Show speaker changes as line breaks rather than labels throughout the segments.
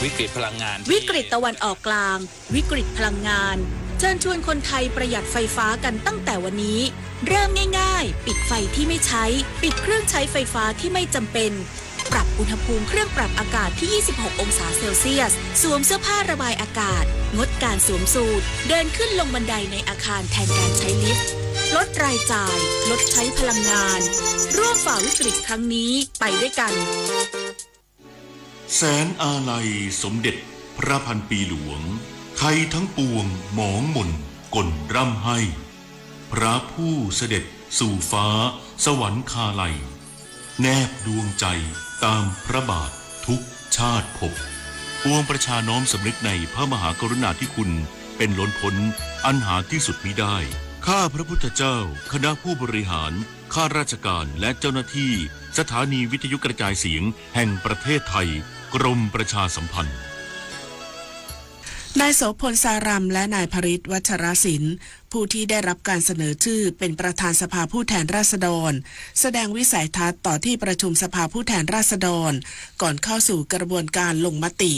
วิกฤตพลังงาน
วิกฤตตะวันออกกลางวิกฤตพลังงานเชิญชวนคนไทยประหยัดไฟฟ้ากันตั้งแต่วันนี้เริ่มง่ายๆปิดไฟที่ไม่ใช้ปิดเครื่องใช้ไฟฟ้าที่ไม่จำเป็นปรับอุณหภูมิเครื่องปรับอากาศที่ 26 องศาเซลเซียสสวมเสื้อผ้าระบายอากาศงดการสวมสูทเดินขึ้นลงบันไดในอาคารแทนการใช้ลิฟต์ลดรายจ่ายลดใช้พลังงานร่วมฝ่าวิกฤตครั้งนี้ไปด้วยกัน
แสนอาลัยสมเด็จพระพันปีหลวงไทยทั้งปวงหมองหม่นก่นร่ำให้พระผู้เสด็จสู่ฟ้าสวรรคาลัยแนบดวงใจตามพระบาททุกชาติภพปวงประชาน้อมสำนึกในพระมหากรุณาธิคุณเป็นล้นพ้นอันหาที่สุดมิได้ข้าพระพุทธเจ้าคณะผู้บริหารข้าราชการและเจ้าหน้าที่สถานีวิทยุกระจายเสียงแห่งประเทศไทยกรมประชาสัมพันธ์
นายโสพลสารัมและนายภริษวัชรศิลป์ผู้ที่ได้รับการเสนอชื่อเป็นประธานสภาผู้แทนราษฎรแสดงวิสัยทัศน์ต่อที่ประชุมสภาผู้แทนราษฎรก่อนเข้าสู่กระบวนการลงมติ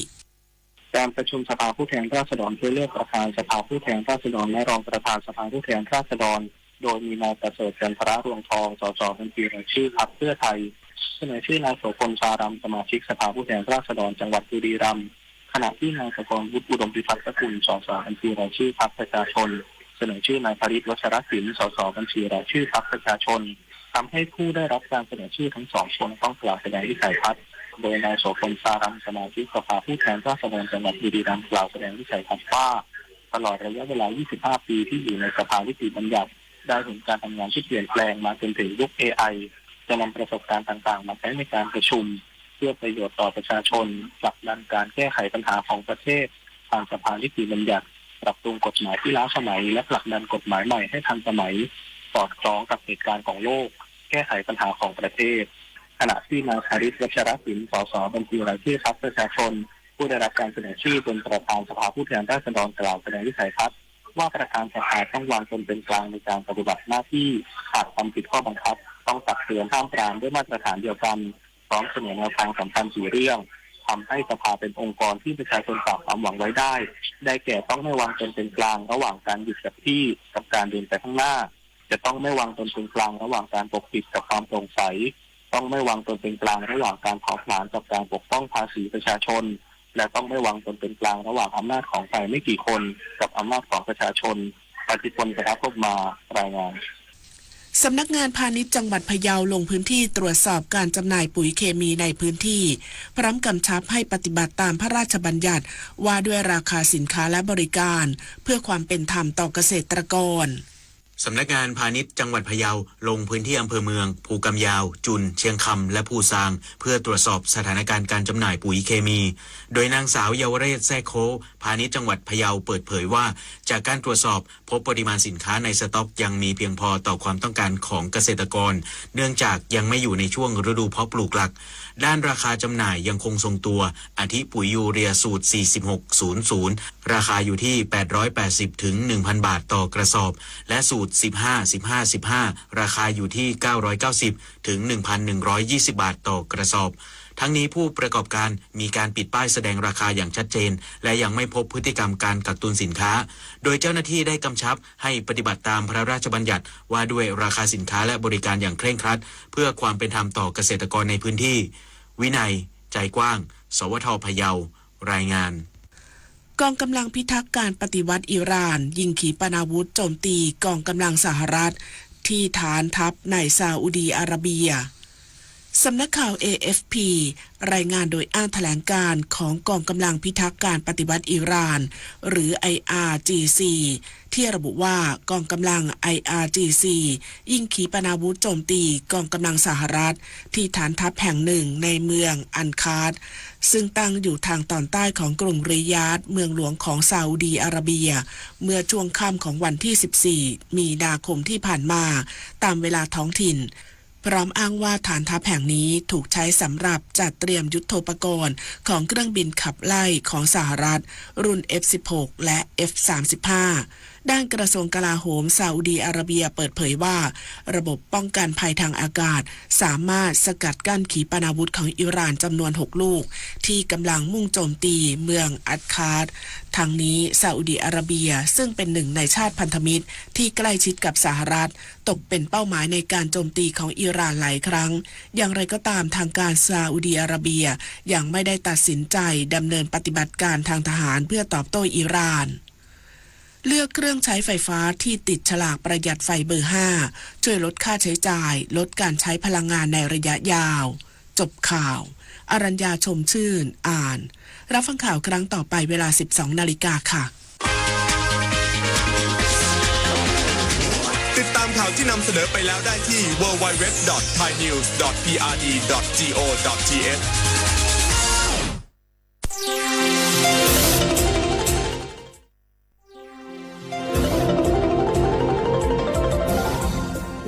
การประชุมสภาผู้แทนราษฎรเพื่อเลือกประธานสภาผู้แทนราษฎรและรองประธานสภาผู้แทนราษฎรโดยมีนายประเสริฐจันทรรวงทองสสบัญชีรายชื่อพรรคเพื่อไทยเสนอชื่อนายโสพลสารัมสมาชิกสภาผู้แทนราษฎรจังหวัดบุรีรัมย์ขณะที่นายสกลวุฒิอุดมพิพัฒน์สกุลสสบัญชีรายชื่อพรรคประชาชนเสนอชื่อนายภริษวัชรศิลป์สสบัญชีรายชื่อพรรคประชาชนทำให้ผู้ได้รับการเสนอชื่อทั้งสองคนต้องกล่าวแสดงวิสัยทัศน์โดยนายโสพลสารัมสมาชิกสภาผู้แทนราษฎรจังหวัดบุรีรัมย์กล่าวแสดงวิสัยทัศน์ว่าตลอดระยะเวลา 25 ปีที่อยู่ในสภานิติบัญญัติได้เห็นการทำงานที่เปลี่ยนแปลงมาจนถึงยุค AI จะนำประสบการณ์ต่างๆมาใช้ในการประชุมเพื่อประโยชน์ต่อประชาชนผลักดันการแก้ไขปัญหาของประเทศทางสภานิติบัญญัติปรับปรุงกฎหมายที่ล้าสมัยและผลักดันกฎหมายใหม่ให้ทันสมัยสอดคล้องกับเหตุการณ์ของโลกแก้ไขปัญหาของประเทศขณะที่นายภริษวัชรศิลป์สสบัญชีรายชื่อพรรคประชาชนผู้ได้รับการเสนอชื่อเป็นประธานสภาผู้แทนราษฎรกล่าวแสดงวิสัยทัศน์ว่าประธานสภาต้องวางตนเป็นกลางในการปฏิบัติหน้าที่หากทำผิดข้อบังคับต้องตักเตือนห้ามปรามด้วยมาตรฐานเดียวกันพร้อมเสนอแนวทางสำคัญ4เรื่องทำให้สภาเป็นองค์กรที่ประชาชนฝากความหวังไว้ได้แก่ต้องไม่วางตนเป็นกลางระหว่างการหยุดกับที่กับการเดินไปข้างหน้าจะต้องไม่วางตนเป็นกลางระหว่างการปกปิดกับความโปร่งใสต้องไม่วางตนเป็นกลางระหว่างการเผาผลาญกับการปกป้องภาษีประชาชนและต้องไม่วางตนเป็นกลางระหว่างอำนาจของฝ่ายไม่กี่คนกับอำนาจของประชาชนปฏิพลกระทบมารายงาน
สำนักงานพาณิชย์จังหวัดพะเยาลงพื้นที่ตรวจสอบการจำหน่ายปุ๋ยเคมีในพื้นที่พร้อมกำชับให้ปฏิบัติตามพระราชบัญญัติว่าด้วยราคาสินค้าและบริการเพื่อความเป็นธรรมต่อเกษตรกร
สำนักงานพาณิชย์จังหวัดพะเยาลงพื้นที่อำเภอเมืองภูกำยาวจุนเชียงคำและภูซางเพื่อตรวจสอบสถานการณ์การจำหน่ายปุ๋ยเคมีโดยนางสาวเยาวเรศแซ่โคพาณิชย์จังหวัดพะเยาเปิดเผยว่าจากการตรวจสอบพบปริมาณสินค้าในสต็อกยังมีเพียงพอต่อความต้องการของเกษตรกรเนื่องจากยังไม่อยู่ในช่วงฤดูเพาะปลูกหลักด้านราคาจำหน่ายยังคงทรงตัวอาทิปุ๋ยยูเรียสูตร 4600 ราคาอยู่ที่ 880 ถึง 1,000 บาทต่อกระสอบและสูตร 15 ราคาอยู่ที่ 990 ถึง 1,120 บาทต่อกระสอบทั้งนี้ผู้ประกอบการมีการปิดป้ายแสดงราคาอย่างชัดเจนและยังไม่พบพฤติกรรมการกักตุนสินค้าโดยเจ้าหน้าที่ได้กำชับให้ปฏิบัติตามพระราชบัญญัติว่าด้วยราคาสินค้าและบริการอย่างเคร่งครัดเพื่อความเป็นธรรมต่อเกษตรกรในพื้นที่วินัยใจกว้างสวทพะเยารายงาน
กองกำลังพิทักษ์การปฏิวัติอิหร่านยิงขีปนาวุธโจมตีกองกำลังสหรัฐที่ฐานทัพในซาอุดีอาระเบียสำนักข่าว AFP รายงานโดยอ้างแถลงการณ์ของกองกำลังพิทักษ์การปฏิวัติอิหร่านหรือ IRGC ที่ระบุว่ากองกำลัง IRGC ยิงขีปนาวุธโจมตีกองกำลังสหรัฐที่ฐานทัพแห่งหนึ่งในเมืองอันคาร์ดซึ่งตั้งอยู่ทางตอนใต้ของกรุงริยาดเมืองหลวงของซาอุดีอาระเบียเมื่อช่วงค่ำของวันที่ 14 มีนาคมที่ผ่านมาตามเวลาท้องถิ่นพร้อมอ้างว่าฐานทัพแห่งนี้ถูกใช้สำหรับจัดเตรียมยุทโธปกรณ์ของเครื่องบินขับไล่ของสหรัฐรุ่น F-16 และ F-35 ด้านกระทรวงกลาโหมซาอุดีอาระเบียเปิดเผยว่าระบบป้องกันภัยทางอากาศสามารถสกัดกั้นขีปนาวุธของอิหร่านจำนวน6ลูกที่กำลังมุ่งโจมตีเมืองอัดคาร์ทั้งนี้ซาอุดีอาระเบียซึ่งเป็นหนึ่งในชาติพันธมิตรที่ใกล้ชิดกับสหรัฐตกเป็นเป้าหมายในการโจมตีของอิหร่านหลายครั้งอย่างไรก็ตามทางการซาอุดีอาระเบียยังไม่ได้ตัดสินใจดำเนินปฏิบัติการทางทหารเพื่อตอบโต้อิหร่านเลือกเครื่องใช้ไฟฟ้าที่ติดฉลากประหยัดไฟเบอร์ 5 ช่วยลดค่าใช้จ่ายลดการใช้พลังงานในระยะยาวจบข่าวอรัญญาชมชื่นอ่านรับฟังข่าวครั้งต่อไปเวลา 12 นาฬิกาค่ะ
ติดตามข่าวที่นำเสนอไปแล้วได้ที่ www.thainews.prd.go.th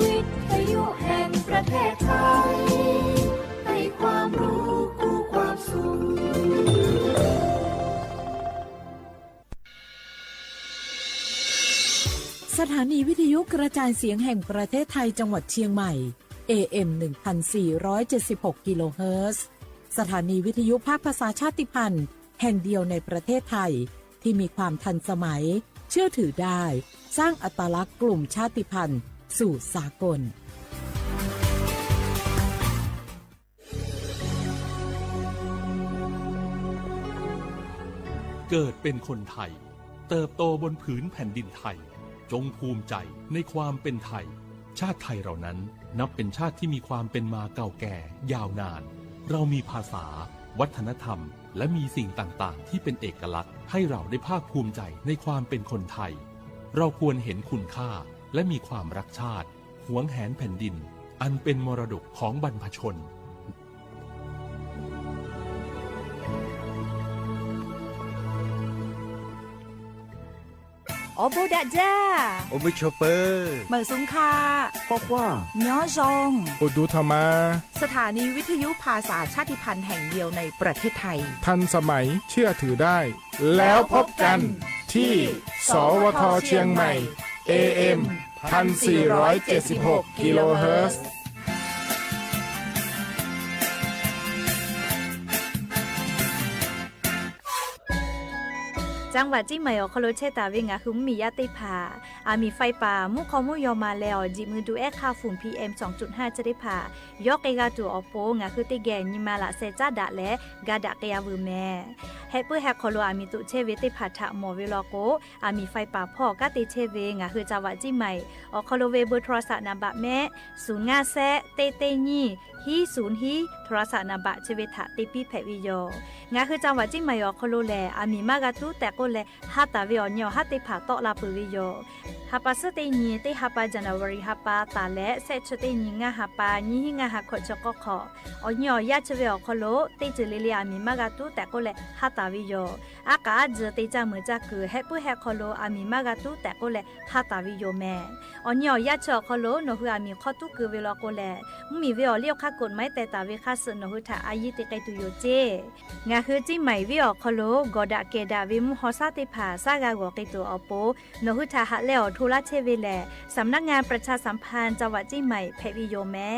วิทยุแห่งประเทศไทยให้ความรู้คู่ความสุข
สถานีวิทยุกระจายเสียงแห่งประเทศไทยจังหวัดเชียงใหม่ AM 1476 กิโลเฮิรตซ์สถานีวิทยุภาคภาษาชาติพันธุ์แห่งเดียวในประเทศไทยที่มีความทันสมัยเชื่อถือได้สร้างอัตลักษณ์กลุ่มชาติพันธุ์สู่สากล
เกิดเป็นคนไทยเติบโตบนผืนแผ่นดินไทยจงภูมิใจในความเป็นไทยชาติไทยเรานั้นนับเป็นชาติที่มีความเป็นมาเก่าแก่ยาวนานเรามีภาษาวัฒนธรรมและมีสิ่งต่างๆที่เป็นเอกลักษณ์ให้เราได้ภาคภูมิใจในความเป็นคนไทยเราควรเห็นคุณค่าและมีความรักชาติหวงแหนแผ่นดินอันเป็นมรดกของบรรพชน
โอโบดาจ้า
โอมิชอปเปอร์
เหมอซุงคา
บอกว่า
ย้อซง
โอดูธรรมา
สถานีวิทยุภาษาชาติพันธุ์แห่งเดียวในประเทศไทย
ทันสมัยเชื่อถือได้ แล้วพบกันที่สวทเชียงใหม่ AM 1476 กิโลเฮิรตซ์
จังหวัดจิมายอคโลเชตาเวงาคือมียาติผาอามีไฟป่ามุขอมุยอมาแล้วจิมือดูแอค่าฝุ่น PM 2.5 จะได้ผายอกเกกาตัวอโปงาคือติแกนิมาละเซจ้าดะและกาดะเกยาวูแม่เฮปื้อแฮคโลอามีตุเชเวติผาทะหมอเวลโกอามีไฟป่าพ่อกะติเชเวงาคือจังหวัดจิมายอคโลเวเบอร์โทรศัพท์นำบะแม่0 5แซเตเตญีฮี0ฮีโทรศัพท์นำบะเชเวทะติปีแพวิโยงาคือจังหวัดจิมายอคโลแลอามีมากาตุแต่ก็แลฮัตตาวิอญอฮัตติผาโตลาปุวิโยฮัปาสเตญีเตฮัปาจันวารีฮัปาตาและเซชเตญีงาฮัปาญีหิงาฮักขจกขอญอยาชเวอคโลเตจเลลีอามีมากาตุแต่ก็แลฮัตตาวิโยอากาจเตจามือจักคือเฮปุเฮคโลอามีมากาตุแต่ก็แลฮัตตาวิโยแม่อญอยาชคโลโนฮือามีขอตุคือเวลาก็แลมีเวอเลียวคักกฎไม้แต่ตาเวคัสโนฮืทาอายิติไกตุโยเจงาคือจิไหมวิอคโลกอดะเกดาวิมุฮอซาติผาซากากอกิตัวอโปโนหุทาหะแล้วทุลาเชเวแลสำนักงานประชาสัมพันธ์จังหวัดจิไหมเพวิโยแม่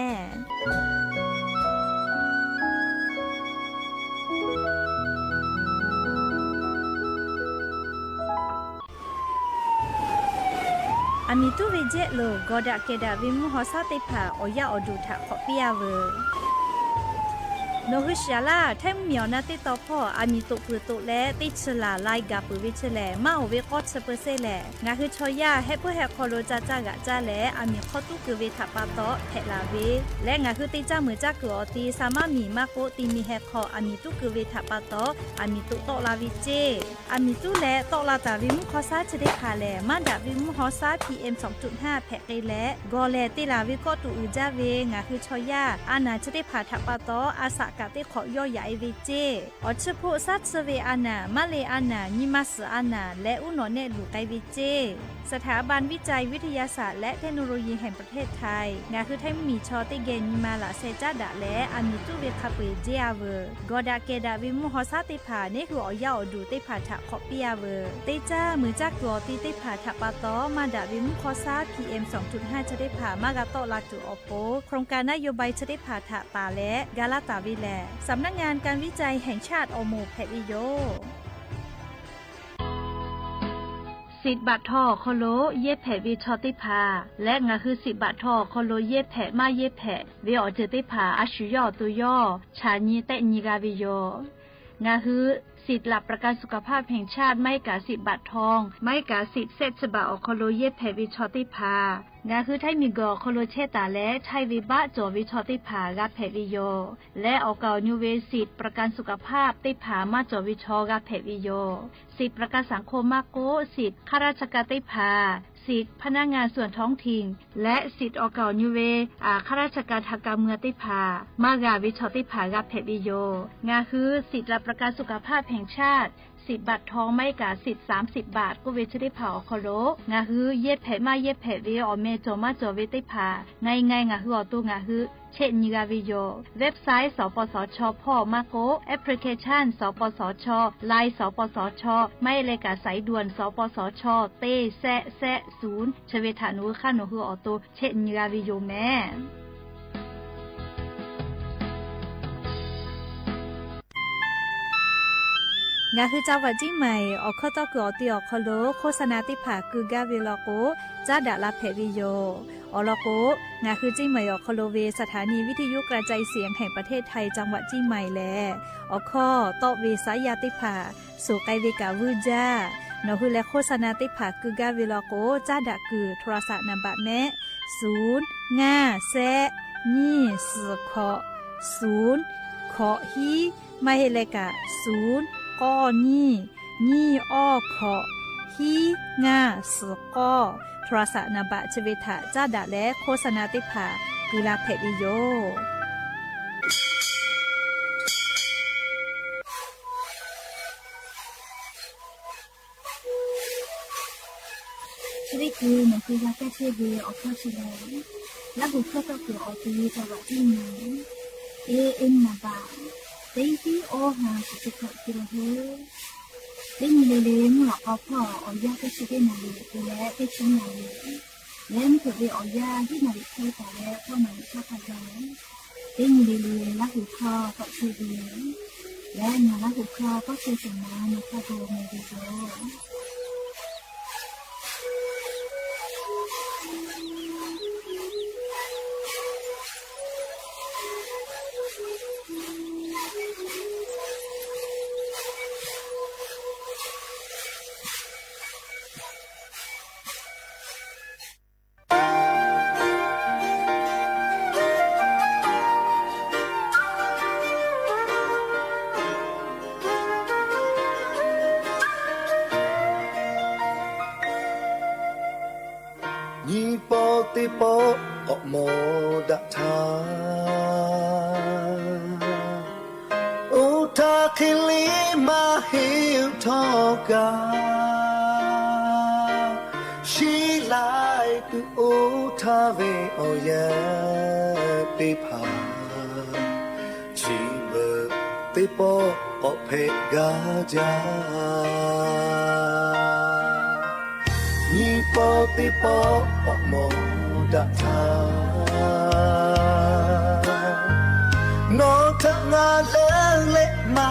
อามิตุเวเจโลกอดะเกดาวิมุฮอซาติผาโอยาอดูทะขอปิยาเวโนหุชยาลาแทมเมียวนาติตอพ่ออามีตุปือตุและติชลาไลกาปือวิชแลมาโอเวกอดสเปเซแลงาคือชอยาเฮปุเฮคอโลจาจากะจาแลอามีขอตุคือเวทะปาโตเทลาเวและงาคือติจามือจักกอตีสามารถมีมากโกติมีเฮคออามีตุคือเวทะปาโตอามีตุโตลาวิเจอามีตุและโตลาตาวิมุขอซาจะได้คาแลมาดาวิมุขอซา PM 2.5 แพกไกและกอแลติลาวิกอตุอือจาเวงาคือชอยาอานาจะได้ผาทะปาโตอาสะ กะเตขอย่อใหญ่เวเจอชโพซัดเซเวอานามาเลอานานิมัสอานาและอุโนเนลูไกเวเจสถาบันวิจัยวิทยาศาสตร์และเทคโนโลยีแห่งประเทศไทยงาคือไทยมีชอติเกนิมาละเซจาดะและอามิตุเวคาเปเจอาเวกอดาเกดาวิมุฮอซาติผาเนคืออยาดูติผาทะขอปิอาเวเตจ้ามือจักตัวติผาทะปาตอมาดาวิมุคอซา PM 2.5 จะได้ผามากาโตลาตุออโปโครงการนโยบายจะได้ผาทะตาและกาลาตาวิแลสำนักงานการวิจัยแห่งชาติอโมแพวิโยสิบบาททอโคโลเย็บแผลวิชอติพาและงาคือ10 บาททอโคโลเย็บแผลมาเย็บแผลเวอเจติพาอาชุยอตุยอชานีเตนิกาวิโยงาคือสิทธิ์หลับประกันสุขภาพแห่งชาติไม่กะ10 บาททองไม่กะ10 เซตฉบับอโคโลเย็บแผลวิชอติพางาคือไทยมีกอโคโลเชตาและไทยวิบะจอวิชอติพากับแผลวิโยและออกเกานิเวสิทธิ์ประกันสุขภาพติผามาจอวิชอกับแผลวิโยสิทธิ์ประกันสังคมมาโกสิทธิ์ข้าราชการติผาสิทธิพนักงานส่วนท้องถิ่นและสิทธิออกเก่านิเวข้าราชการทางการเมืองติพามากาวิชอติพากับเพดิโยงาคือสิทธิรับประกันสุขภาพแห่งชาติ10 บาททองไม่กาสิทธิ์30 บาทก็เวชได้ผาอคโลงาคือเย็ดแผลมาเย็ดแผลเวอเมจอมาจอเวติผาง่ายงาคืออตุงาคือเช่นนิกาวิโยเว็บไซต์สปสชพ่อมาโกแอปพลิเคชันสปสชไลน์สปสชไม่เลยกาสายด่วนสปสชเตแซ0ชเวทานุข้านุคือออโตเช่นนิกาวิโยแม่งาคือเจ้าวัดจิ้งใหม่ออกข้อต่อคืออติออกคโลโฆษณาติผาคือกาเวลโกจ้าดาลาเพวิโยอลโกงาคือจิ้งใหม่ออกคโลเวสถานีวิทยุกระจายเสียงแห่งประเทศไทยจังหวัดจิ้งใหม่แลออกข้อต่อเวสายาติผาสู่ไกเวกาวูจ้านอคือและโฆษณาติผาคือกาเวลโกจ้าดาคือโทรศัพท์นำบัตรแม่0 5 แซนี่4 ขอ0 ขอฮีไม่ให้เลกะ0ก้อนี่อ้อขอฮีง่าสก้อโทรศัพท์นบะชเวทะจ้าดะและโฆษณาติผากุลาเพดิโยชริคือมันคือยาแก้เชื้อวีออกข้อชิลและบุคคลก็คือออกตีจังหวัดที่ไหนAM นบะเต็งที่โอหาสุขภาพกิโลเฮเต็งเลเลมหลอกเอาพ่อออยาก็ชิได้นาลีและก็ชินาลีและมันเกิดออยาที่นาลีใช้แต่แล้วพ่อมันชอบทำแล้วเต็งเลเลละหูคอก็คือดีและนาละหูคอก็คือสมาในข้าวโพดในดีโด
ติโปอโมดะทาอุทาคิลิมาฮิวทอกาชีไลตุอุทาเวโอยะติภาชีเบติโปอเพกาจานิโปติโปอโมดะทาโนทงาเลเลมา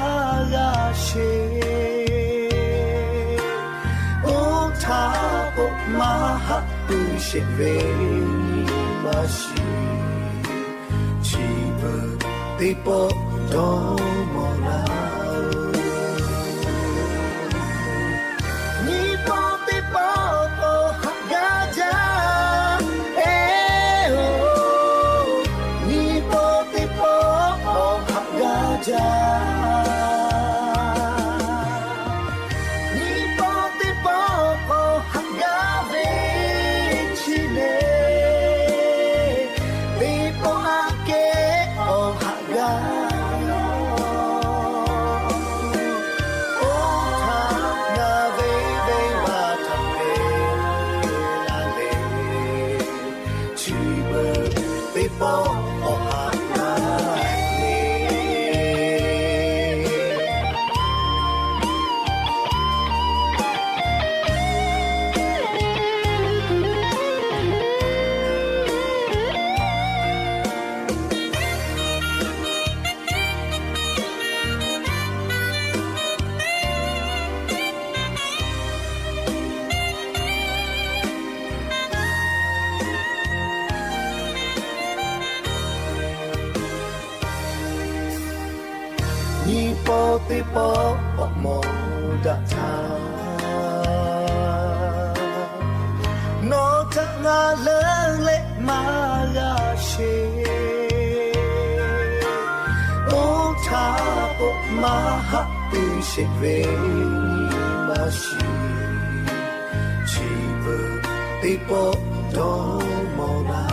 ยาเชอุทาปมาหักปุเชเวมาชีชีเบติโปโดโมลา ni po ti po po mo da ta no ta nga le ma ya she o ta po ma ha pu she ve ma shi chi bu ti po do mo na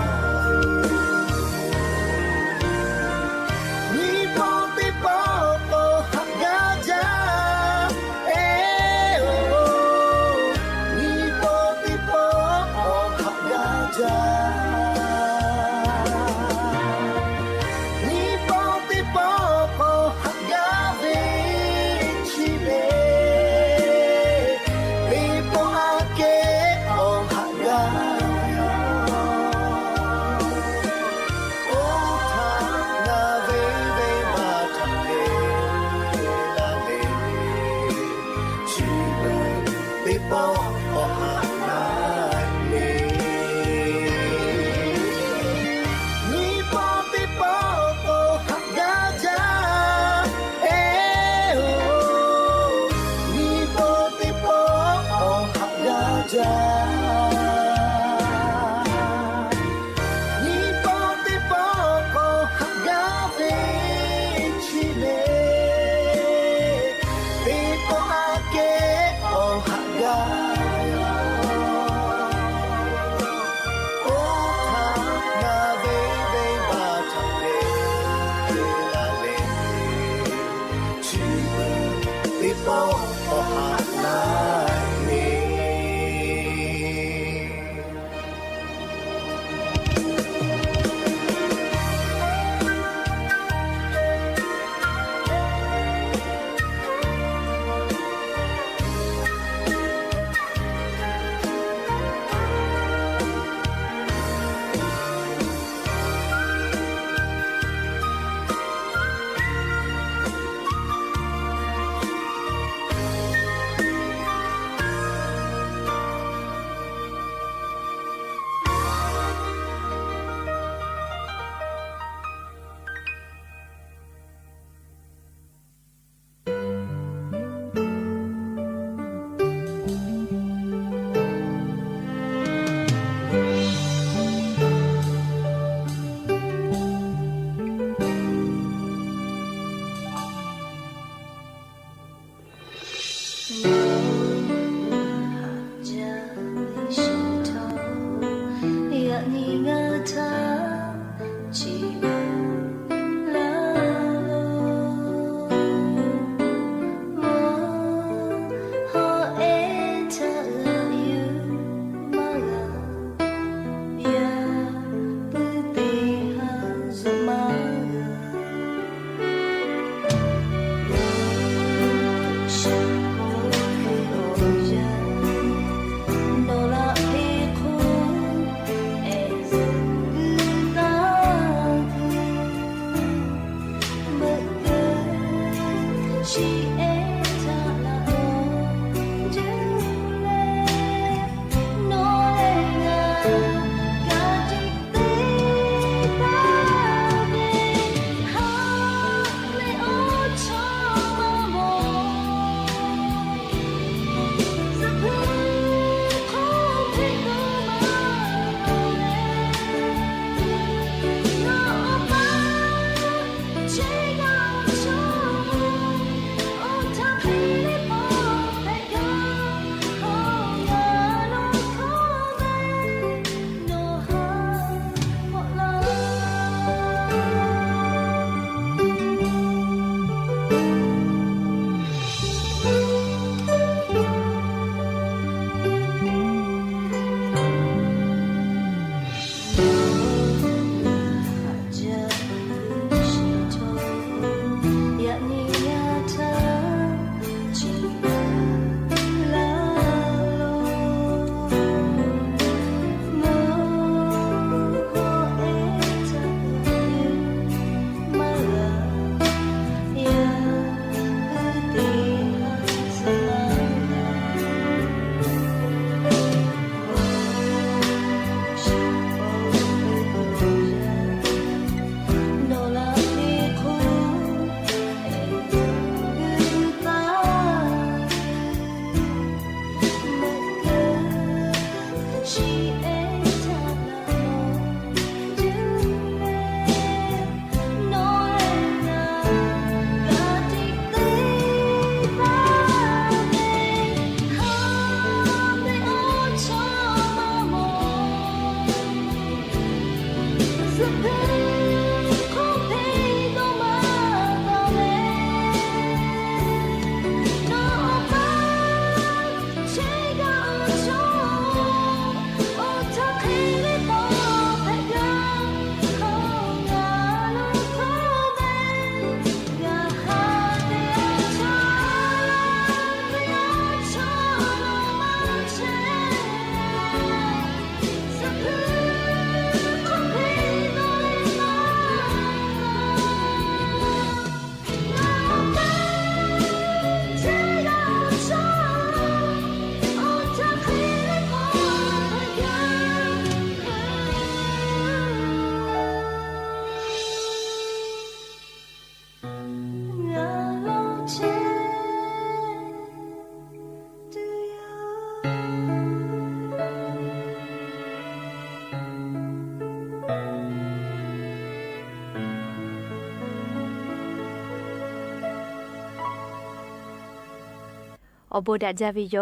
อบูดาจาวิโย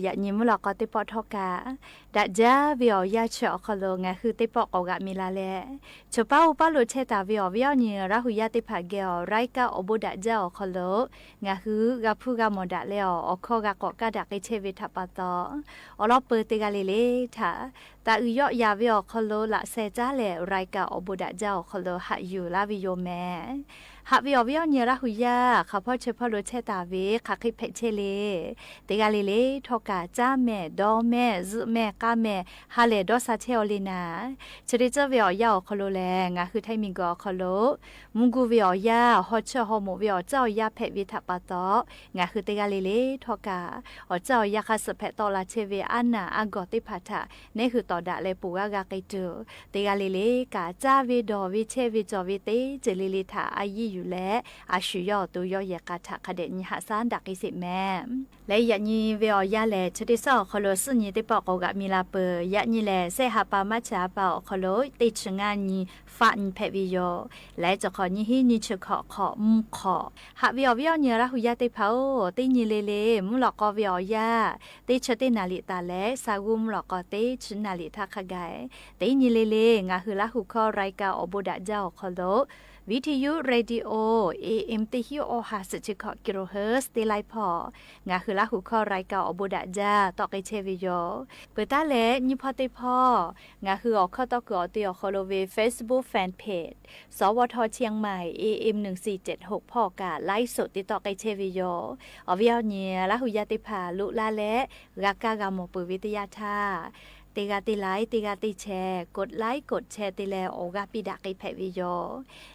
อย่ายิ้มหลอกก็ติปอทอกาดาจาวิโอยาเชอคอโลงาคือติปอกอกะมิลาเลชป้าอุปาโลเชตาวิโอวิโอเนราหุยาติผาเกอไรกาอบูดาจาคอโลงาคือกะพูกะมอดาเลออคอกะกอกะดะกิเชวิทัปปะตออลอเปติกาเลเลทาตาอุยอยาวิโอคอโลละเซจาเลไรกาอบูดาจาคอโลหะอยู่ลาวิโยแมหาวิโอวิโอเนราหุยาข้าพ่อเชพ่อโลเชตาเวข้าคิเพเชเลติกาเลทอกาจ้าแม่ดอแม่ซึแม่กาแม่ฮาเลดอซาเทอลีนาชริเจวิโอยาคอโลแลงาคือไทมิงกอคอโลมุงกูวิโอยาฮอเชฮอโมวิโอเจ้ายาเพวิทัปปะตองาคือติกาเลทอกาอเจ้ายาคาสเพตอลาเชเวอันนาอังกอติพัทะนี่คือตอดะเลปูกากาไกจูติกาเลกาจ้าวิดอวิเชวิจอวิเตเจลิลิทาอายีอยู่และอาชุยอตุยอยกาทะคเดญหาซานดักอิสิแม่และยะญีวิโอยาแลชดิซอคอโลสุญีติปอกอกะมิลาเปยะญีแลเซหาปามัชาปาคอโลติชงาญีฟาญเพวิโยและจะขอญีฮิญีชะขอมุขอหะวิโอวิโอเนระหุยาติเผาติญีเลมุลอกอวิโอยาติชตินาลิตาและซากุมลอกอติชนาลิทาคกายติญีเลงาหือละหุคอไรกาอบุดะเจ้าคอโลวิทยุเรดิโอ AM ติฮิโอ50กิโลเฮิรตซ์ติไลพองาคือละหูข้อรายการอบุดะจาตอกไอเชวิโยเปิดตาเลนิพอติพ่องาคือออกข้อตอกอติออคอโลเว Facebook Fan Page สวทเชียงใหม่ AM 1476พ่อกาไลฟ์สดติตอกไอเชวิโยอวิโอเนียละหูยาติพาลุลาและกากากามปุวิทยาธาติกาติไลค์ติกาติแชร์กดไลค์กดแชร์ติแลโอกาปิดากิเพวิโย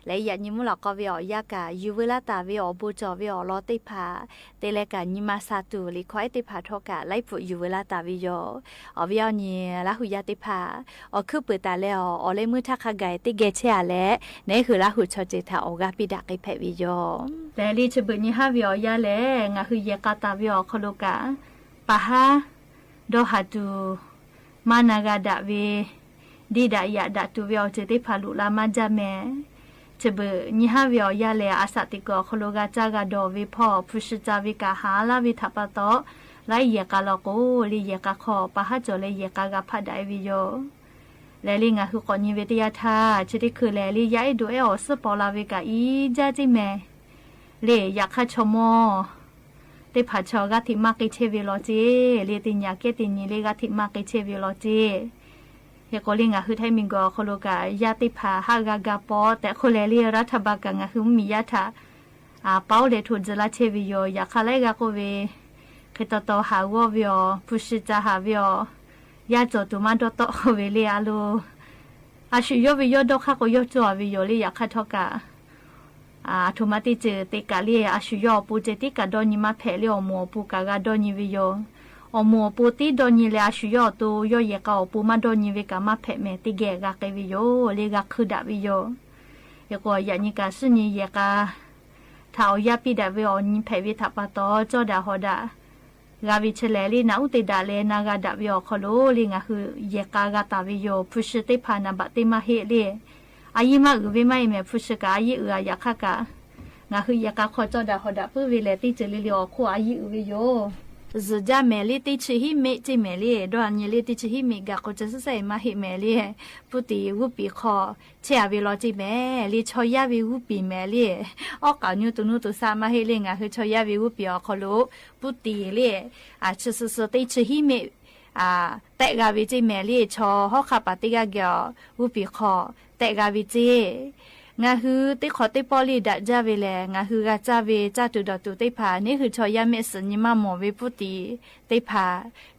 และอย่ายิ้มหลอกก็วิอยากายูเวลาตาวิอบูจอวิอลอติพาติเลกาญิมาซาตุลิควายติพาทอกาไลปุยูเวลาตาวิโยอวิอนีละหุยาติพาอคือเปิดตาแล้วอเลมือทักขกายติเกเชอาและนี่คือละหุชอเจทาโอกาปิดากิเพวิโยและลิชบุญิฮาวิอยาและงาคือยากาตาวิอคโลกาปะฮาโดฮาตูมานาga da we di da ya da tu we o che te phalu la ma ja me che be ni ha we o ya le asa ti ko kholo ga cha ga do we pho phu shi cha we ka ha la we tha pa to lai ye ka lo ko li ye ka kho pa ha jo le ye ka ga phat dai we yo le li nga hu ko ni we ti ya tha che ti khu le li ya i do e o su po la we ka i ja ji me le ya kha chomoติผาชอกะทิมากิเชวิโลจีเลติญาเกติญิเลกะทิมากิเชวิโลจีเฮโกลิงะคือไทมิงกอโคโลกายาติผาฮากากาปอแต่โคเลลีรัฐบาลกังะคือมียะทาเปาเลทุนจลาเชวิโยยาคาเลกะโกเวเคตโตหาววิโอพุชิจาหาวิโอยาโจตุมาโตโตเวเลอาโลอาชิโยวิโยดคะโกโยจอวิโยลิยาคาทอกาทุมาติเจติกาเลียอาชุยอปูเจติกาดอนิมาเพเลอมัวปูกากาดอนิวิโยอมัวปูติดอนิเลอาชุยอตูโยเยกาอปูมาดอนิวิกามาเพเมติเกกาเกวิโยเลกาคือดาวิโยเยกอยานิกาสุนีเยกาทาวยาปิดาวิโอนิเพวิทัปปะตอจอดาฮอดากาวิเชเลลีนาอุติดาเลนากาดาวิโอคโลลิงาคือเยกากาตาวิโยพุชติพานาบติมาเฮเลอายิมาอุเวไม่แม่ผู้ชกาอายิอยากะกะงาคือยากะขอจอดาฮอดาผู้วิเลติเจลิลิอขออายิอุเวโยจะจาเมลิติชิฮิเมจิเมลิดอนยลิติชิฮิเมกะก็จะใส่มาฮิเมลิปุติวุปีขอเชียวิโลจิเมลิชอยาวิวุปีเมลิออกาญูตุนุตุสามาฮิเลงาคือชอยาวิวุปีอขอโลปุติเลชะสติชิฮิเมแต่กาวิจิเมลิชอฮอคาปติกะเกอวุปีขอแต่กาวิจิงาฮือติขอติปอลีดัจจาเวแลงาฮือกาจาเวจาตุดตุติผานี่คือชอยาเมสนิมาหมอวิปุติติผา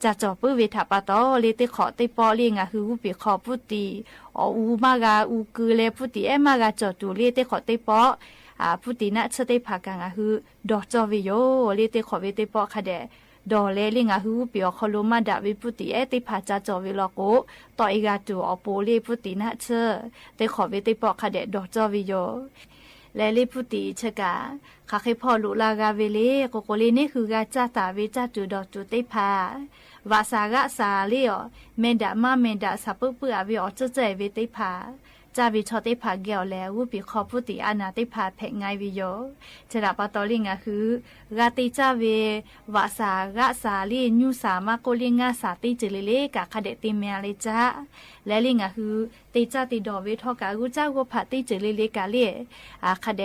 จะจอปื้อเวทาปะตอลีติขอติปอลีงาฮือวุปิขอปุติอูมากาอูกือเลปุติเอมากาจอตุลีติขอติปอปุตินะชติผากางาฮือดอกจอวิโยลีติขอเวติปอคะเดดอเลลิงาฮูปิอคอลุมาดาวิปุติเอติพาจาจอวิลโกต่ออีกาตูอโปลีปุตินะเชเตขอวิติปอคะเดดอกจอวิโยและลิปุติชกาคาเคพอลุลากาเวเลโกโกลีนี่คือกาจาตาวิจาตูดอกตูติพาวาสากะสาลิอเมนดามาเมนดาสะปุปุอวิอเจเจวิติพาจ จาวิชอติผาเกี่ยวแล้ววุปิคอผู้ติอานาติผาแผงไงวิโยจะดับปตอลิงาคือกาติจาเววาสากะสาลีญูสามะโกลิงาสาติจิลิเลกะคเดติเมเลจ้าและลิงาคือติจาติดอเวทอกากุจ้าวผาติจิลิเลกาเลอาคเด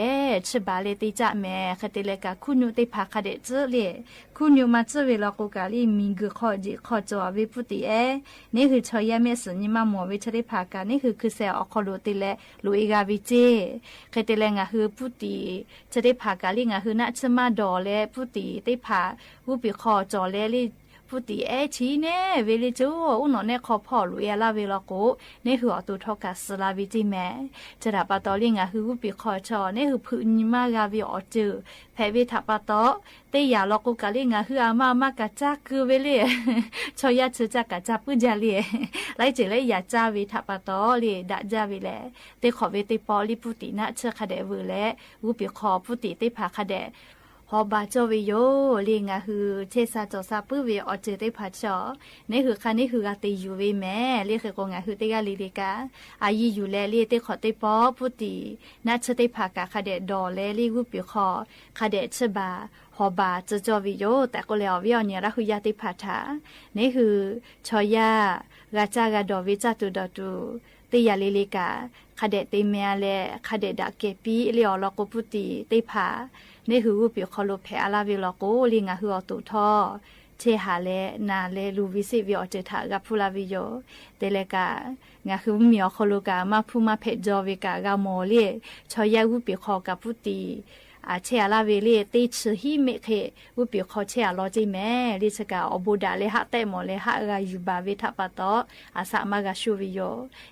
ชบาเลติจาแม่คติเลกาคุณยุติผาคเดเจเลคุณยุมาเจเวลโกกาลีมิงกุขอจิขอจอวิพุติเอนี่คือชอยาเมสนิมาหมอวิชติผากานี่คือเซออคอโลติเลลุอีกาวิเจคติเลงาคือพุติจะได้ผากาลิงาคือนะชมาดอเลพุติได้ผาวุปิขอจอเลลิพุติเอชีเนเวลิจูอุนอเนขอพ่อลุเอลาเวลโกนี่คืออตุทอกัสลาวิจิแมจะดับปตอลิงาคือวุปิขอจอนี่คือพุนิมากาวิออจือแพวิทัปตอเตยาลโกกาลิงาคืออามามากะจักคือเวเลชอยาชือจักกะจับปุจาเลไลเจเลยยาจาวิทัปตอเลดะจาวิเลเตขอเวติปอลิพุตินะเชคเดเวเลวุปิขอพุติเตผาคเดฮอบาโจวิโยลิงาคือเชซาจอซาปุเวออเจเตผาชอนี่คือคันนี่คือกาติยูเวแม่เลคือกงาคือเตกาลิเลกาอายีอยู่แลเลเตขอเตปอพุตินะเชเตผากะคเดดอเลลิวุปิขอคเดชบาฮอบาจะจอวิโยแต่ก็แล้ววิอเนี่ยละคือยาติผาถานี่คือชอยากาจากาดอวิจาตุดอตุติยาลิเลกาคเดเตเมียเลคเดดาเกปีเลอลโกพุติเตผานี่คือวุปิคอโลเพอาลาวิลโกลิงาคืออตุทอเชหาเลนาเลลูวิสิวิอเจถากับพูลาวิโยเตเลกางาคือมีอคอโลกามาพูมาเพจอวิกากาโมเลชอยาวุปิคอกับพุติอาเชอาลาเวเลติชฮิเมเควุปิคอเชอาลอจิแมลิสกาอบูดาเลหะเตมอเลหะรายูบาเวทัปตออาสามากาชูวิโย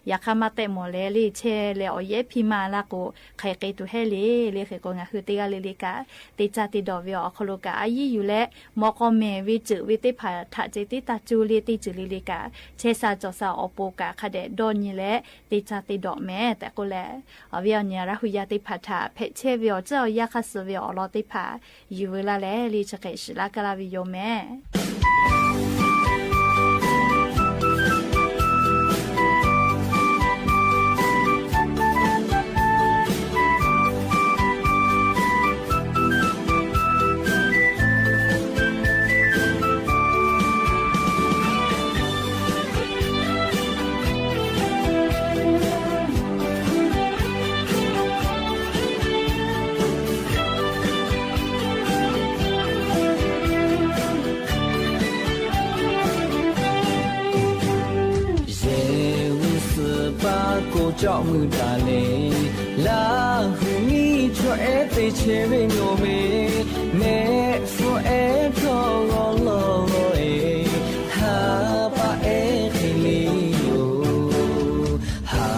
ยาคามาเตมอเลลิเชเลอเยพิมาลาโกไคเกตุเฮเลเคกงาคือเตกาเลลิกาติจาติดอวิอคโลกาอายีอยู่และมอกอเมวิจุวิติผาทะเจติตาจูเลติจุลิลิกาเชซาจอซาอโปกาคเดดอนยีและติจาติดอแมแต่ก็แลอวิอเนี่ยราหุยาติผาทะเพเชวิอเจ้ายาคสเวอลอติผาอยู่เวลาแลลิชะเกชิลากาลาวิโยแม่
เจ้ามือตาเลลาหูมีช่วยเตเชเวโนเมเมฟเอทองอลอเอฮาปาเอคิลิโยฮา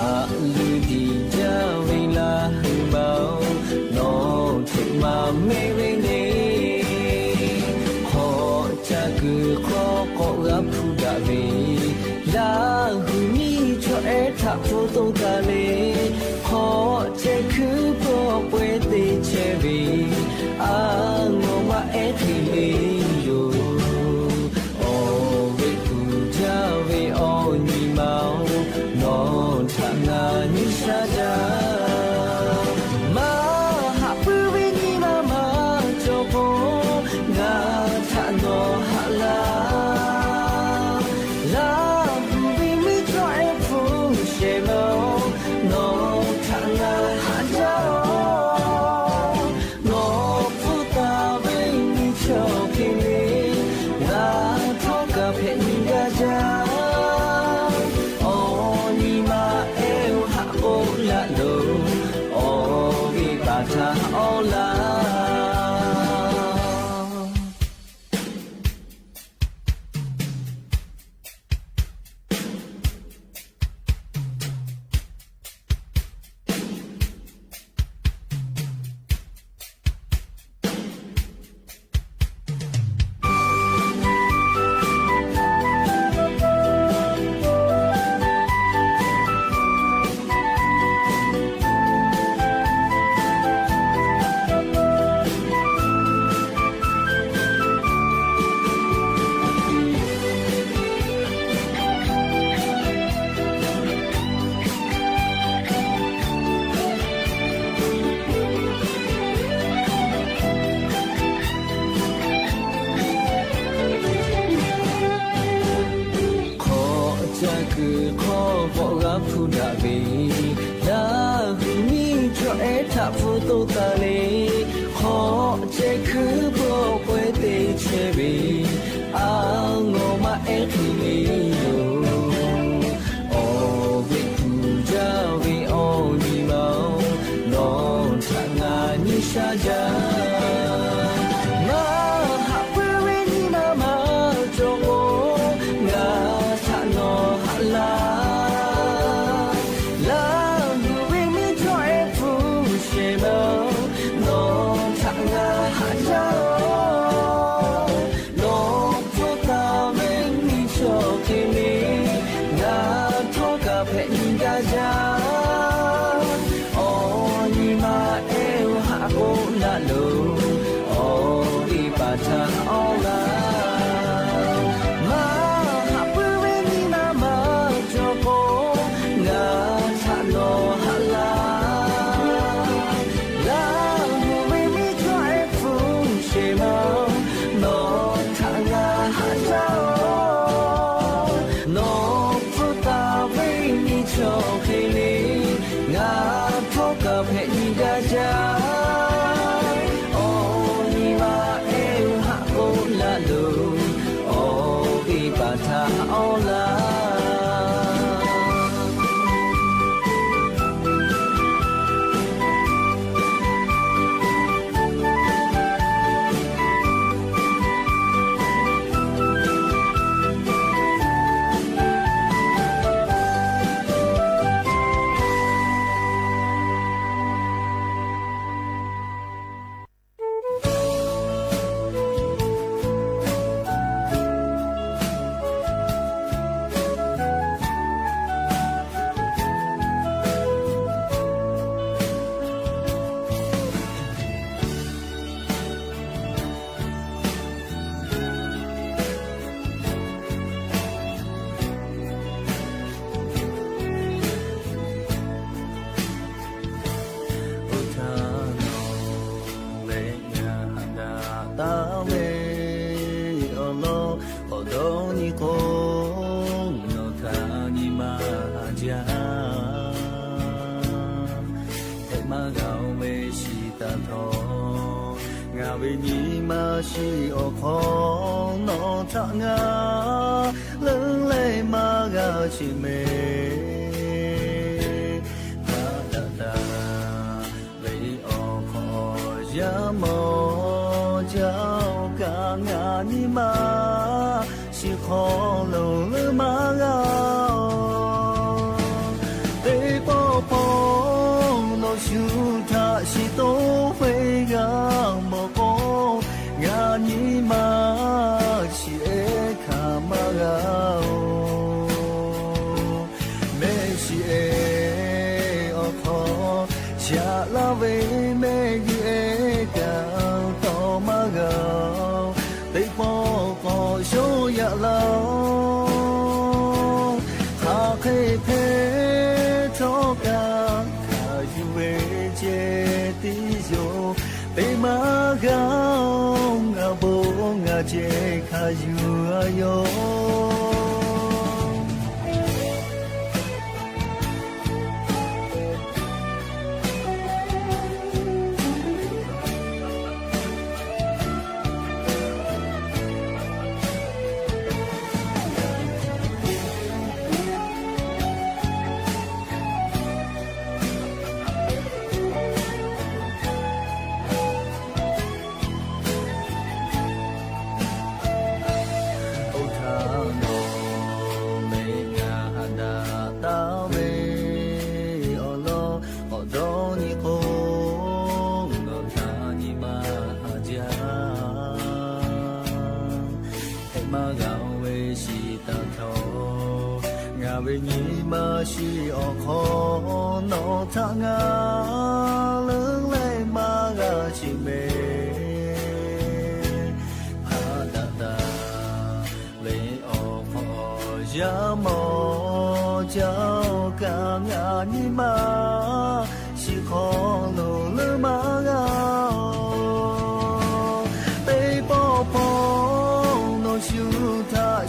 ลูดีจาเวลาหูเบาโนเทมาเมเวเนขอจะคือขอก็รับผู้ดาเวลาหูมีช่วยถ้าผู้ต้องการเลขอเจคือพวกเวทีเชวีอางอมาเอทีลีอยู่โอเวกูเจ้าเวออนีเมานอนทางงานนิชาดามาหาปืนวินีมาจบโบงาทานโนฮาลาลาเชโม พูดาบีลาหูมีช่วยทับฟูตุตาเลขอเจคือบอกไว้เตเชบีอางอมาเอคิลีโยโอวิคูจาวิโอนีมานอนทางานิชาจามาฮับเวนีนามาโจโงาทานอฮัลา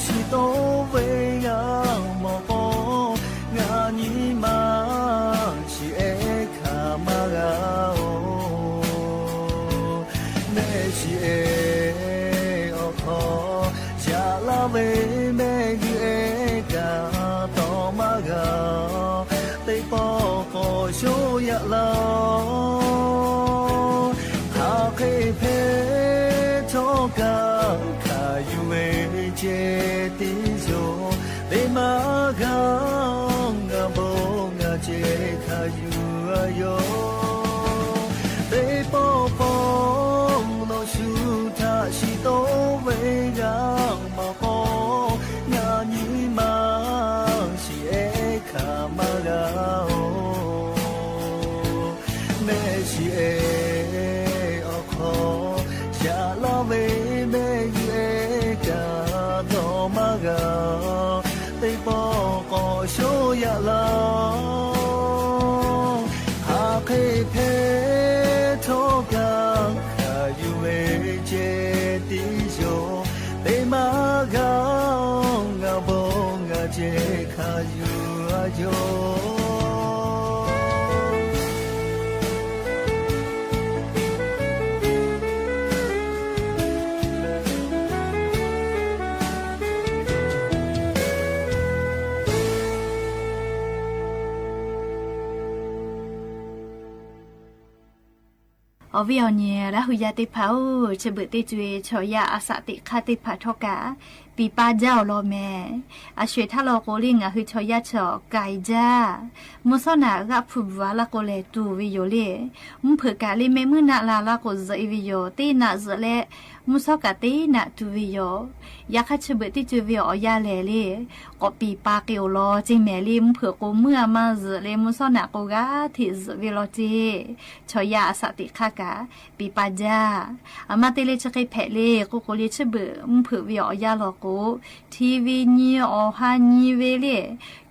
ชิโตเวงามอปองานี
về mẹ ghé cả to mà gà tay bỏ có số ya lo thà khi phê cho cả cả yêu về chế tí số để mà gà ngà bố ngà chế khá yêu yo để bỏ bỏ nó su tha si to về gà mà bỏ nhà như mà si e khá mà gà mẹ si e ở khó cha lo về mẹ e cả to mà gà tay bỏ có số ya lo hà khi phê thô gà khá yêu về chế tí số để mà gà ngà bố ngà chế khá yêu yo
ở vì nhẹ là huy gia tị pháo chỉ bữa tị chuối cho ya asa tị khát tị phá thọ cảปีป้าเจ้าโลแม่อาช่วยถ้าเราโกลิงอ่ะคือชอยาเฉาไก่จ้ามุสนากับผู้ว่าละโกเลตูวิโยเลมุเผือกาลิเมมือนาลาละโกซอีวิโยตีนาซเลมุสกาตีนาตูวิโยอยากให้ชเบติจูวิโอยาเลเลก็ปีป้าเกียวโลจิแม่ลิมุเผือกกูเมื่อมาซเลมุสนาโกกาที่ซวิโลจีชอยาอาสติคากาปีป้าจ้าอามาเตเลจะเคยแผลเลกูโกลิชเบมุเผือกวิโอยาโลทีวีนี่ออฮานี่เวเล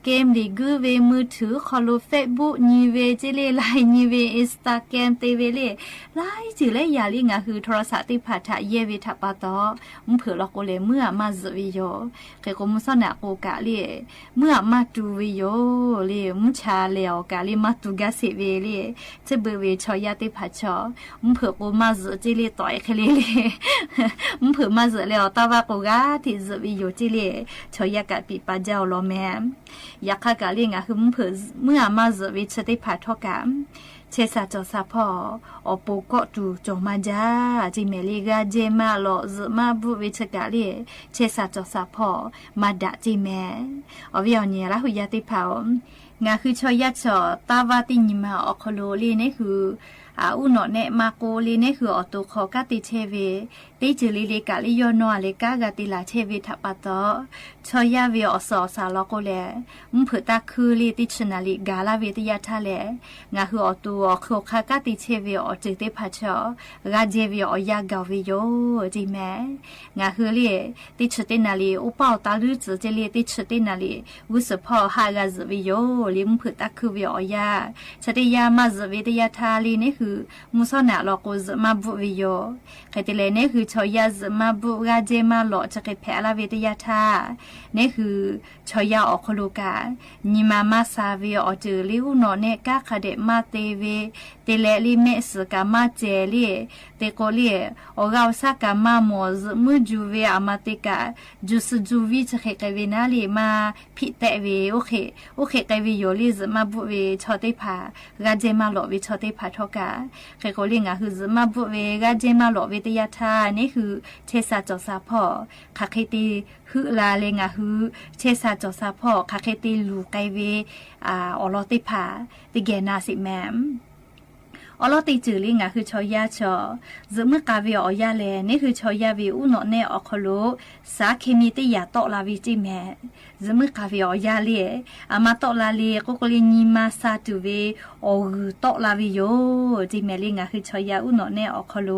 เกมลีกูเวมือถือคอลเฟซบุ๊กนี่เวจิเลไลน์นี่เวอินสตาแกรมเตเวเลไลน์จิเลยาลิงาคือโทรศัพท์ที่ผ่าทะเยวิทับปะตอมุเผือลอกโกเลเมื่อมาซวิโยเคโกมุสนะโกกะเลเมื่อมาตูวิโยเลมุชาเลวกะเลมาตูกะสิเวเลจะเบเวชอยาติผ่าชอมุเผือโกมาซจิเลต่อยเคเลเลมุเผือมาซเลวตาวาโกกะที่ซวิโยจิเลชอยากะปิปะเจ้าโลแมอยากกะเลียงอ่ะคือเมื่อมาซวิชติผ่าทอกะเชซาจอซาพออปูก็ตูจงมาจ้าจิเมลีกาเจมาโลซมาบุวิชกะเลีเชซาจอซาพอมาดะจิแมอวิเอาเนี่ยละหุยาติเผางาคือชอยาชอตาวาติญิมาออคโลลีนี่คืออุโนเนมาโกลีนี่คือออตุขอกะติเชเวติจิลิเลกะลิโยโนเลกากะติลาเชเวทัปปะตอชอยาเวอสอสาลอโกเลมุผตะคือลีติชนาลิกาลาเวติยาทะเลงาคือออตุอโคคากะติเชเวอจิติพัชอกาเจเวอยากาเวโยจิแมงาคือลีติชตินาลีอุปาวตาลือจิเลติชตินาลีวุสพอหากาซเวโยลิมุผตะคือเวอยาชติยามาซเวติยาทาลีนี่คือมุสนะลอโกซมาบุวิโยเคติเลนี่คือชอยาซมาบุกาเจมาลอจะเคแพลาเวติยาทานี่คือชอยาอคโลกานิมามาซาเวอจือลิวโนเนกาคาเดมาเตเวเตเลลิเมสกามาเจลีเตโกลีออกาวซากามาโมซมือจูเวอามาติกาจูสจูวิจะเคกเวนาลีมาพิเตเวโอเคกเวโยลิซมาบุเวชอติพากาเจมาลอเวชอติพาทอกาเคโกลิงาคือซมาบุเวกาเจมาลอเวติยาทานี่คือเชซาจอซาพอคาเคตีฮือลาเลงาฮือเชซาจอซาพอคาเคตีลูไกเวอลอติพาติเกนาสิแมมอลอติจือลิงาคือชอยาชอซึเมื่อกาเวอยาเลนี่คือชอยาเวอุโนเนอคโลสาเคมีติยาตอลาวิจิแมซึเมื่อกาเวอยาเลอามาตอลาเลโกโกลินีมาซาตูเวออตอลาวิโยจิแมลิงาคือชอยาอุโนเนอคโล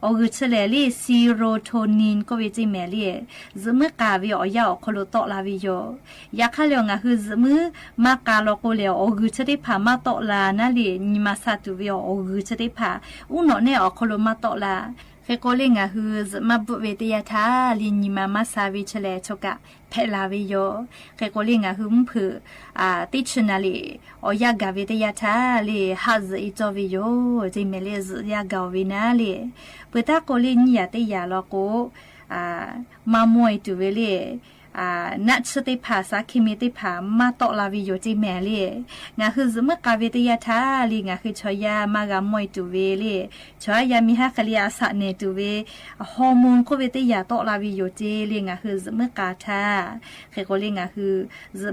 ออเชเลลีซีโรโทนินก็เวจิแมลีซึเมื่อกาเวอยาอคโลตอลาวิโยยาคาเลงาคือซึเมื่อมากาโลโกเลออเชติพามาตอลานาลีนิมาซาตูเวอคือจะได้พาอุโนเนอคโลมาตอลาเคโกเลงาฮือมาบุเวติยาทาลินิมามาซาวิชเลชกะเพลาวิโยเคโกเลงาฮืมผือติชนาลีอยากาเวติยาทาลีฮัซอิจอวิโยจิเมเลซยากาวินาลีเปตาโกเลนิยาติยาลอโก มามวยตุเวเลนัดสติภาษาเคมีติภามาตอลาวิโยจิแมเลงาคือเมื่อกาเวตยาทาลีงาคือชอยามากามวยตุเวเลชอยามีฮะคลีอาสะเนตุเวฮอร์โมนโคเวตยาตอลาวิโยจิลีงาคือเมื่อกาทาเคโกลีงาคือ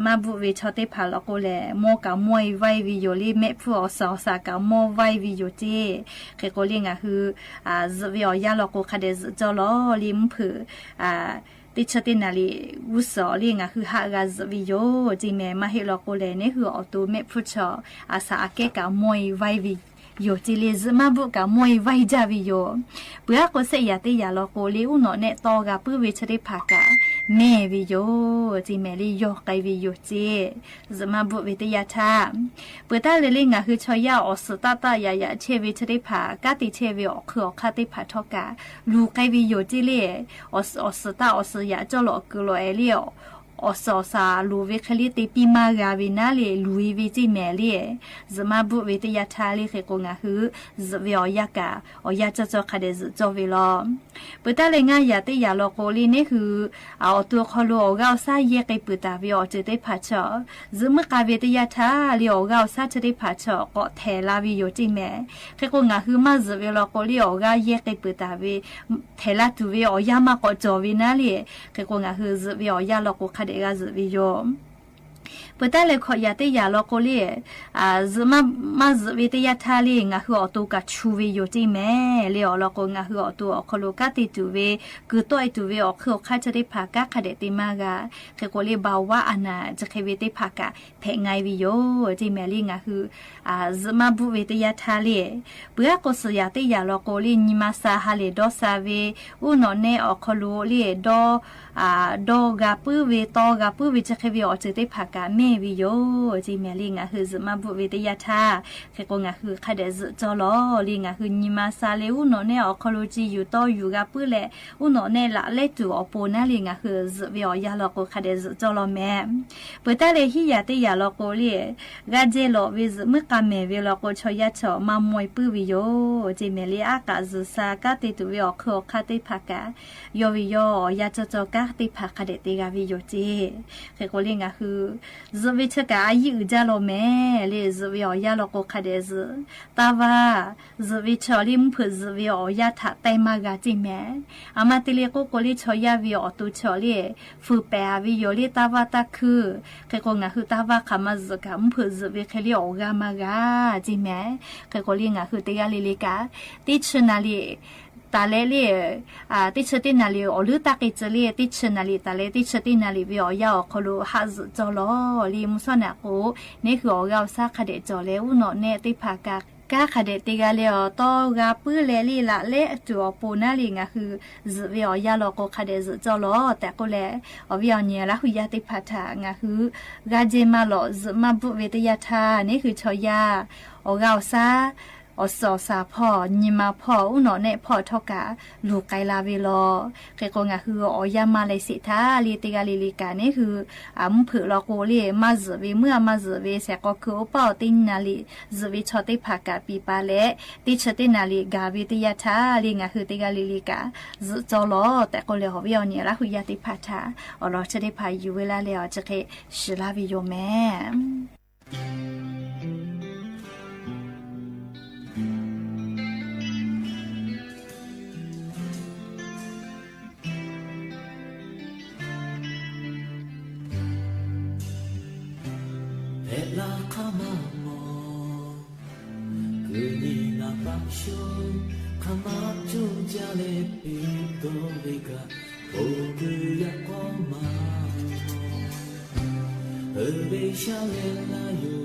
มาบุเวชอติภาลโกเลโมกามวยไววิโยลีเมฟัวสาวสากามไววิโยจิเคโกลีงาคือซเวียยาลโกคาเดจอลอลิมผือติชตินาลีวุสอลีงาคือฮากาซวิโยจิเมมาเฮลโกเลเนคือออโตเมฟุชออาสาเกกามวยไววิโยจิเลซมาบุกามวยไวจาวิโยเปือก็เสยาติยาลโกเลอุโนเนตอกาปุเวชริภากาเมวิโยจิเมลีโยไกวิโยจิซมาบุเวตยาทาเปือตาเลลิงาคือชอยาออสตาตายายาเชวิชริภากาติเชวิอคือคาติภาทอกาลูไกวิโยจิเลออสตาออสยาจอลกุโลเอลีโออสอซาลูเวคลิติปิมากาวินาเลลูเวจิเมเลซมาบุเวตยาทาลิเขโกงาคือซเวียยากาอยาจอคาเดซจอเวลอปุตตะเลงายาติยาโลโกลีนี่คือเอาตัวคอลูกาซาเยกปุตตาวิอจติภาชอซมกาเวตยาทาลิโอกาซาจติภาชอก็เทลาวิโยจิเมเขโกงาคือมาซเวลโกลีโอกาเยกปุตตาวิเทลาตุเวอยามาก็จอวินาเลเขโกงาคือซเวียยาโลโกคาเดกาซวิโยปุตตะเลขอยาติยาโลโกลีซมาซเวตยาทาลีงาคืออตุกาชูวิโยจิเมเลอโลโกงาคืออตุอคโลกาติตุเวคือตอยตุเวอคือคาจติภากาคาเดติมากาเคโกลีบาวาอานาจะเคเวติภากาเพไงวิโยจิเมลีงาคือซมาบุเวตยาทาลีเปือโกสยาติยาโลโกลีนิมาซาฮาเลดอซาเวอุโนเนอคโลลีดอกาปุเวตอกาปุเวจะเคเวอจติภากาเมวิโยจิเมลิงาคือมาบุเวตยาทาเคโกงาคือคาเดซจอลอลิงาคือนิมาซาเลอุโนเนอคโลจิอยู่ตออยู่กาปุเลอุโนเนละเลตุอโปนาลิงาคือเวียยาลโกคาเดซจอลอเมเปตาเลฮิยาติยาลโกลีกาเจโลวิซมกาเมเวลโกชอยาชอมามวยปุวิโยจิเมลีอากาซซากาติตุเวอคอคาติภากายอวิโยยาจจกาติภาคาเดติกาวิโยจิเคโกลิงาคือซวิชกาอายุจาโลเมเลซเวียยาโลโกคาเดซตาวาซวิชอลิมพุซเวียยาทะไตมากาจิเมอามาติเลโกโกลิชอยาวิอตุชอเลฟูเปอาวิโยเลตาวาตาคือเคโกงาคือตาวาคามาซกามพุซเวเคลิโอกามากาจิเมเคโกลิงาคือเตยาลิลิกาติชนาลีตาเลเลติชตินาลีอลุตากิจเลติชนาลีตาเลติชตินาลีวิอยาคโลฮัซจอลอลีมุสนาโกนี่คือออกาซาคาเดจอเลอุโนเนติภากากาคาเดติกาเลอตอกาปื้อเลลีละเลจัวปูนาลีงาคือวิอยาโลโกคาเดจอลอแต่ก็แลอวิอเนียละหุยาติภาทางาคือกาเจมาโลมาบุเวตยาทานี่คือชอยาออกาซาอสอซาพ่อนิมาพ่ออุโนเนพ่อทอกาลูกไกลาเวลอเคโกงาคืออยามาเลสิทาลีติกาลิลิกานี่คือมผือลอโกเลมาซเวเมื่อมาซเวเสก็คือเป้าตินนาลีซเวชอติภากาปีปาเลติชตินาลีกาวิติยาทาลีงาคือติกาลิลิกาจอลอแต่ก็เลยหอบยอเนียละหุยาติภาทาอรอจะได้พาอยู่เวลาแล้วจะเคชิลาวิโยแม่
La kama mo kuni na pasho kama tu jale pito vega ogu ya koma ebe shale la yo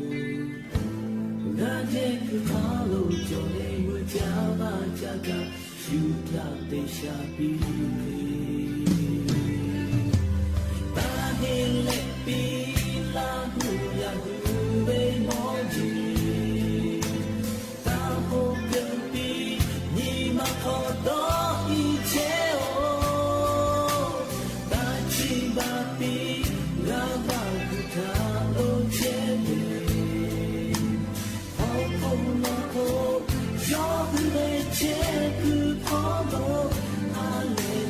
gaje ku kalo jole mu java jaga shuta de shabi ta hele pi la hu ya hu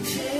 che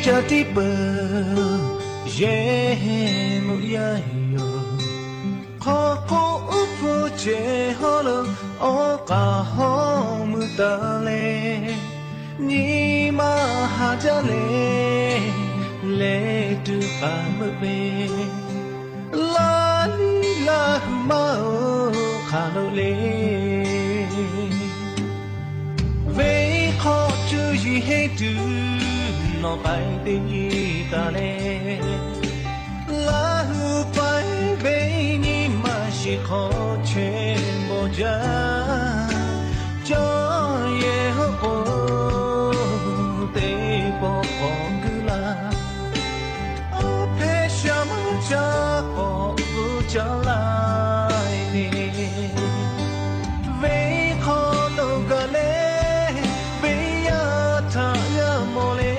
Jati ber ye muya yo khoko upo che holo oka homutale ni ma hajale le tu pa mbe la li la ma khalo le ve kho tu yi he tu no pai tình ta le la hu pai be ni ma shi kho chen bo ja cho ye ho po te po po gu la o pe sham cha po u cha la ni ve kho lo ga le be ya tha ya mo le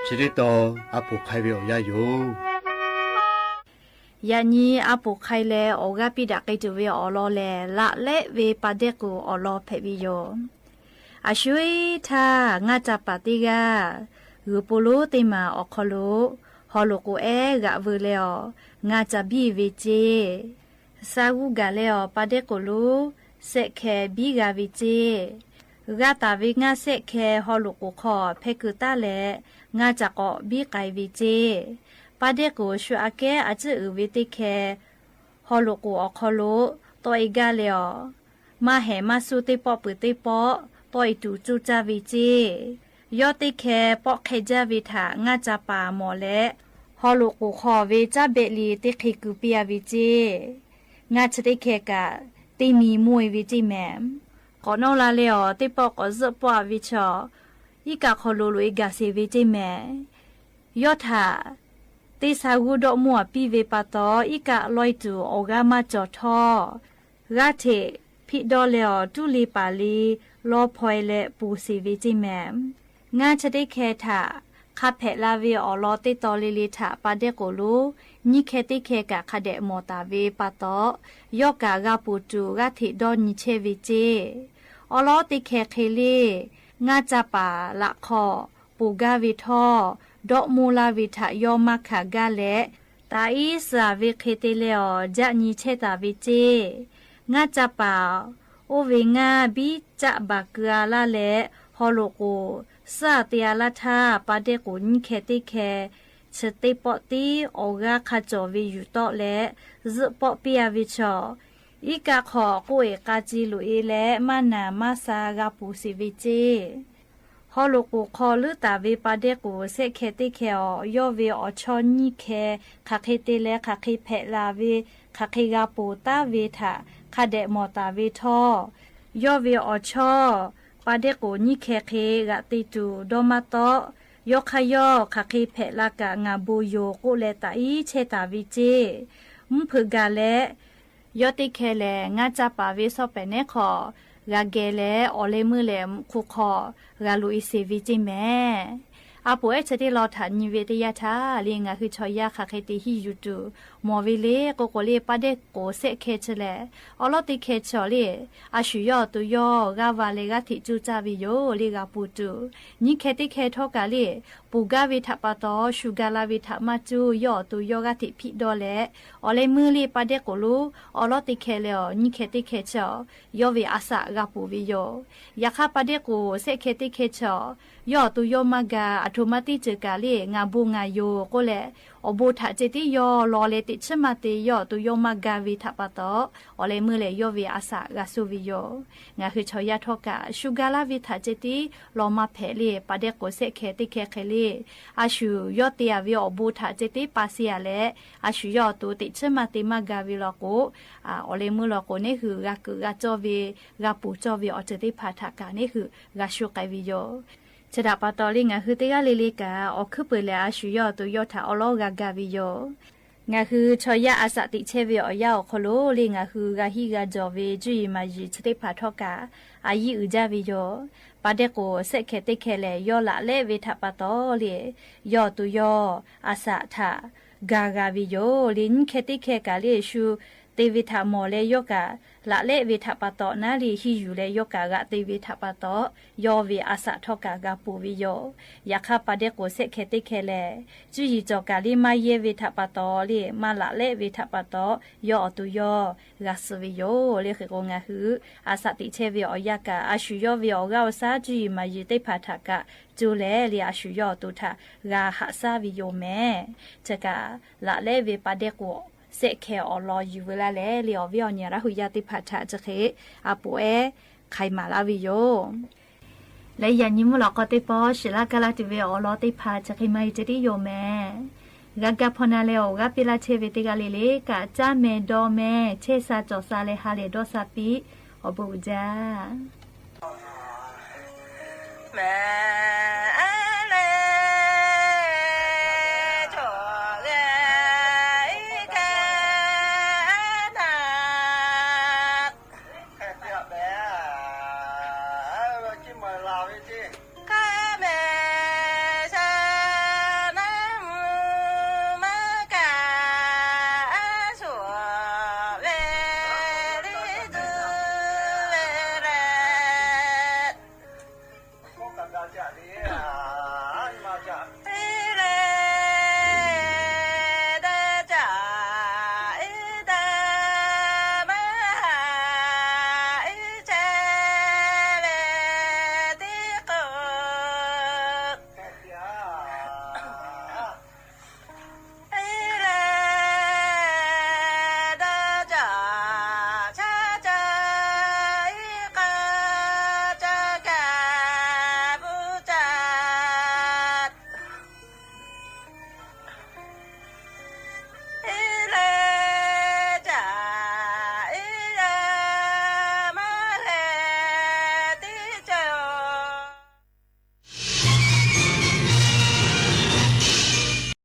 ชิริโตอาปุไคเวอยาโย
ยานีอาปุไคเลโอกาปิดากิตุเวอลอเลละเลเวปาเดกูอลอเพบิโยอาช่วยท่างาจับปาติการูปุลุติมาอคลุฮอลูกูเอกะเวเลองาจับบีเวเจซาวูกาเลอปาเดกูลูเสเคบีกาวิเจกาตาวิงาเสเคฮอลูกูขอเพกุตาเลงาจักอบีไกวิเจปาเดกูชัวอาเกอาจจะวิติเคฮอลูกูอคลุตัวอีกาเลอมาเหมาสุติปอปุติปอตัวอีตูจูจาวิเจยอติเคปอเคจาวิถางาจาปาหมอและฮอลูกูขอเวจาเบลีติคิกุเปียวิเจงาชติเคกะตีมีมวยวิจิแมมขอนอลาเลอติปอกอซปวาวิชออีกาขอโลลุอีกาเซวิจิแมยอถาติสาวูดอมัวปีเวปาตออีกาลอยจูโอกามาจอทอราเทพิดอเลอตุลีปาลีลอพอยและปูซีวิจิแมมงาชติเคถาคาเพลาเวอลอติตอลิลิถาปาเดโกลูนิเคติเคกะคาเดโมตาเวปาตอยอกากาปูจูกาถิดอนนิเชวิเจอลอติเคเคลีงาจาปาละคอปูกาวิทอดอกมูลาวิทะยอมักขากาและตาอีสาวิเคติเลอจะนิเชตาวิเจงาจาปาโอเวงาบิจะบากเกาลาและฮอโลโกซาเตียละทาปาเดกุนเคติเคสติปอตีโอกาคาจอวิยุตอและซึปอเปียวิชออีกาขอกุเอกาจิลุเอและมานามาซากาปูสิวิเจฮอโลโกคอลือตาเวปาเดกุเซเคติเคอยอเวอชอนิเคคาเคเตและคาเคเพลาเวคาเคกาปูตาเวทาคาเดมอตาเวทอยอเวอชอปาเดโกนิเคเคกะติจูโดมาโตยกขยอคาเคเพลากะงาบูโยกุเลตาอีเชตาวิเจมุผึกาและยอติเคเลงาจาปาเวซอเปเนขอกาเกเลอเลมือเลมคุขอกาลุอิเซวิจิแมอาปูเอชติลอฐานนิเวตยาทาเลียงาคือชอยาคาเคติฮิยูตูมอวิเลโกโกเลปาเดโกเซเคชเลอลอติเคชอเลอาชุยอตุยอกาวาเลกาติจูจาวิโยเลกาปูตูนิเคติเคทอกาเลปูกาวิทะปาตอชูกาลาวิทะมาจูยอตุยอกาติพิดอเลอเลมือเลปาเดโกลูอลอติเคเลนิเคติเคชอยอวิอาสะกาปูวิโยยาคาปาเดโกเซเคติเคชอยอตุยอมากาอัตโมติเจกาเลงาบูงาโยก็แลอบูทะเจติยอลอเลติชมาเตยอตุยอมากาวิทะปะตออเลมือเลยอวิอาสะกาสุวิโยงาคือชอยาทอกาชูกาลาวิทะเจติลอมาเพเลปาเดโกเซเคติเคเคเลอาชูยอเตียวิอบูทะเจติปาเซียเลอาชูยอตุติชมาเตมากาวิลอโกอเลมือลอโกนี่คือกาคือกาจอวิกาปูจอวิอเจติพาทากานี่คือกาชูไกวิโยชดาปาตอลิงาคือเตกาเลเลกาออกคือเปลอาชุยอตุยอทาอลอกากาวิโยงาคือชอยาอาสติเชวิอยาคโลลิงาคือกาฮิกาจอเวจุยมาจิชติพาทอกาอายิอุจาวิโยปาเดโกเซเคเตเคเลยอละเลเวทปาตอเลยอตุยออาสะทากากาวิโยลินเคติเคกาเลชูเตวิทามอเลยกาละเลวิทปาตอนาลีฮิยูเลยกากะเตวิทปาตอยอวิอาสะทอกากาปูวิโยยาคาปาเดโกเซเคติเคเลจุยจอกาลิมาเยวิทปาตอเลมาละเลวิทปาตอยอตุยอกาสวิโยเลเคโกงาฮืออาสติเชวิอยากาอาชุยอวิอกาซาจุยมายิเตพาทากะจูเลลีอาชุยอตุทากาหะซาวิโยเมจะกาละเลวิปาเดโกเสกแคอลอยูเวลาแล้วเลียววิอเนี่ยระหุยาติพัชะจะเคอาปูเอใครมาลาวิโยและยันยิมุลก็ติปอชิลากาลาติเวอลอติพัชะเคไม่จะได้โยแม่กะพนาเลวกะปิลาเชเวติกาเลเลกะจาเมดอเมเชซาจอซาเลฮาเลดอซาปิอบูจาแม่